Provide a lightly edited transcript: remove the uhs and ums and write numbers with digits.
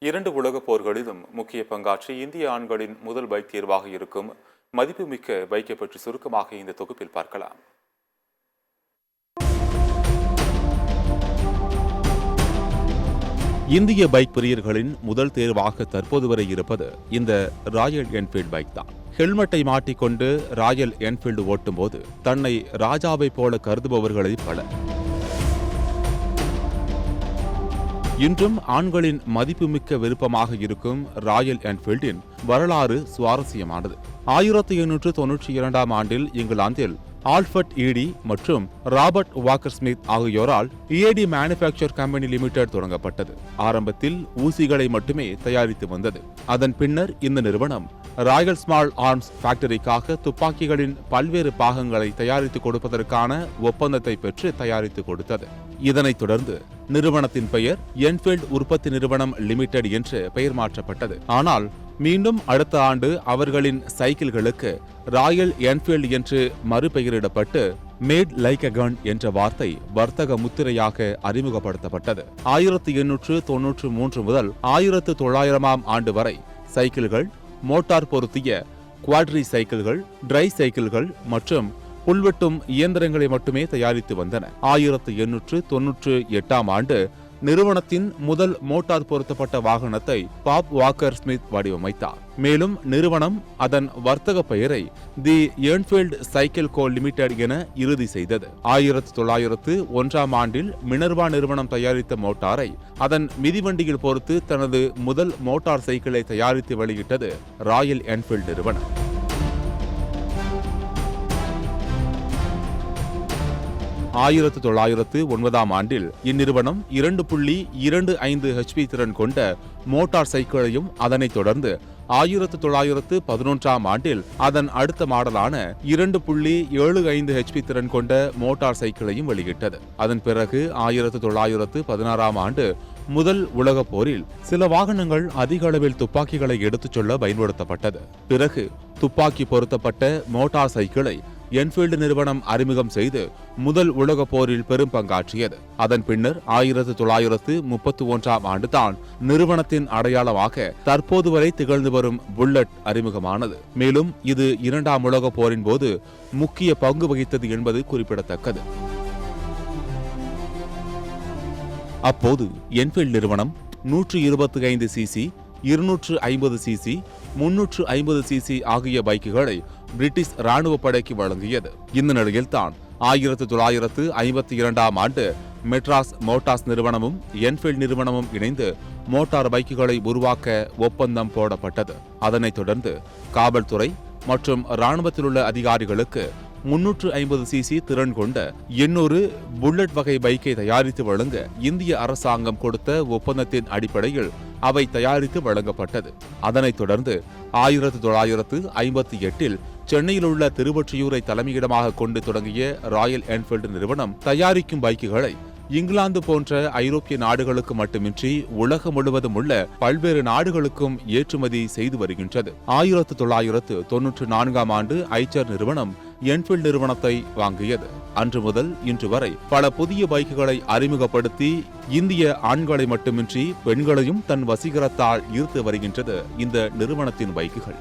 இரண்டு உலகப் போர்களிலும் முக்கிய பங்காற்றி இந்திய ஆண்களின் முதல் பைக் தேர்வாக இருக்கும் மதிப்புமிக்க பைக்கை பற்றி சுருக்கமாக இந்த தொகுப்பில் பார்க்கலாம். இந்திய பைக் பிரியர்களின் முதல் தேர்வாக தற்போது வரை இருப்பது இந்த ராயல் என்ஃபீல்டு பைக் தான். ஹெல்மெட்டை மாட்டிக்கொண்டு ராயல் என்ஃபீல்டு ஓட்டும் போது தன்னை ராஜாவை போல கருதுபவர்களை பலர். இன்றும் ஆண்களின் மதிப்புமிக்க விருப்பமாக இருக்கும் ராயல் என்ஃபீல்டின் வரலாறு சுவாரஸ்யமானது. 1892 ஆண்டில் இங்கிலாந்தில் ஆல்ஃபர்ட் ஈடி மற்றும் ராபர்ட் வாக்கர் ஸ்மித் ஆகியோரால் EAD மேனுஃபேக்சர் கம்பெனி லிமிடெட் தொடங்கப்பட்டது. ஆரம்பத்தில் ஊசிகளை மட்டுமே தயாரித்து வந்தது. அதன் பின்னர் இந்த நிறுவனம் ராயல் ஸ்மால் ஆர்ம்ஸ் ஃபேக்டரிக்காக துப்பாக்கிகளின் பல்வேறு பாகங்களை தயாரித்து கொடுப்பதற்கான ஒப்பந்தத்தை பெற்று தயாரித்து கொடுத்தது. இதனைத் தொடர்ந்து நிறுவனத்தின் பெயர் என்ஃபீல்டு உற்பத்தி நிறுவனம் லிமிடெட் என்று பெயர் மாற்றப்பட்டது. ஆனால் மீண்டும் அடுத்த ஆண்டு அவர்களின் சைக்கிள்களுக்கு ராயல் என்ஃபீல்டு என்று மறுபெயரிடப்பட்டு மேட் லைக் எ கன் என்ற வார்த்தை வர்த்தக முத்திரையாக அறிமுகப்படுத்தப்பட்டது. 1893 முதல் 1900 ஆண்டு வரை சைக்கிள்கள், மோட்டார் பொருத்திய குவாட்ரி சைக்கிள்கள், டிரை சைக்கிள்கள் மற்றும் புல்வெட்டும் இயந்திரங்களை மட்டுமே தயாரித்து வந்தன. 1898 ஆண்டு நிறுவனத்தின் முதல் மோட்டார் பொருத்தப்பட்ட வாகனத்தை பாப் வாக்கர் ஸ்மித் வடிவமைத்தார். மேலும் நிறுவனம் அதன் வர்த்தக பெயரை தி என்ஃபீல்டு சைக்கிள் கோ லிமிடெட் என இறுதி செய்தது. 1901 ஆண்டில் மினர்வா நிறுவனம் தயாரித்த மோட்டாரை அதன் மிதிவண்டியில் பொறுத்து தனது முதல் மோட்டார் சைக்கிளை தயாரித்து வெளியிட்டது ராயல் என்ஃபீல்டு நிறுவனம். 1909 ஆண்டில் இந்நிறுவனம் 2.25 HP திறன் கொண்ட மோட்டார் சைக்கிளையும், அதனைத் தொடர்ந்து 1911 ஆண்டில் அதன் அடுத்த மாடலான 2.75 HP திறன் கொண்ட மோட்டார் சைக்கிளையும் வெளியிட்டது. அதன் பிறகு 1916 ஆண்டு முதல் உலகப் போரில் சில வாகனங்கள் அதிக அளவில் துப்பாக்கிகளை எடுத்துச் செல்ல பயன்படுத்தப்பட்டது. பிறகு துப்பாக்கி பொருத்தப்பட்ட மோட்டார் சைக்கிளை என்ஃபீல்டு நிறுவனம் அறிமுகம் செய்து முதல் உலகப் போரில் பெரும் பங்காற்றியது. அதன் பின்னர் 1931 ஆண்டு தான் நிறுவனத்தின் அடையாளமாக தற்போது வரை திகழ்ந்து வரும் புல்லட் அறிமுகமானது. மேலும் இது இரண்டாம் உலகப் போரின் போது முக்கிய பங்கு வகித்தது என்பது குறிப்பிடத்தக்கது. அப்போது என்ஃபீல்டு நிறுவனம் 125 cc, 250 cc, 350 cc ஆகிய பைக்குகளை பிரிட்டிஷ் ராணுவ படைக்கு வழங்கியது. இந்த நிலையில்தான் 1952 ஆண்டு மெட்ராஸ் மோட்டார்ஸ் நிறுவனமும் என்ஃபீல்டு நிறுவனமும் இணைந்து மோட்டார் பைக்குகளை உருவாக்க ஒப்பந்தம் போடப்பட்டது. அதனைத் தொடர்ந்து காவல்துறை மற்றும் ராணுவத்தில் உள்ள அதிகாரிகளுக்கு 350 cc திறன் கொண்ட 800 புல்லட் வகை பைக்கை தயாரித்து வழங்க இந்திய அரசாங்கம் கொடுத்த ஒப்பந்தத்தின் அடிப்படையில் அவை தயாரித்து வழங்கப்பட்டது. அதனைத் தொடர்ந்து 1958 சென்னையில் உள்ள திருவொற்றியூரை தலைமையிடமாக கொண்டு தொடங்கிய ராயல் என்ஃபீல்டு நிறுவனம் தயாரிக்கும் பைக்குகளை இங்கிலாந்து போன்ற ஐரோப்பிய நாடுகளுக்கு மட்டுமின்றி உலகம் முழுவதும் உள்ள பல்வேறு நாடுகளுக்கும் ஏற்றுமதி செய்து வருகின்றது. 1994 ஆண்டு ஐச்சர் நிறுவனம் என்ஃபீல்டு நிறுவனத்தை வாங்கியது. அன்று முதல் இன்று வரை பல புதிய பைக்குகளை அறிமுகப்படுத்தி இந்திய ஆண்களை மட்டுமின்றி பெண்களையும் தன் வசீகரத்தால் ஈர்த்து வருகின்றது இந்த நிறுவனத்தின் பைக்குகள்.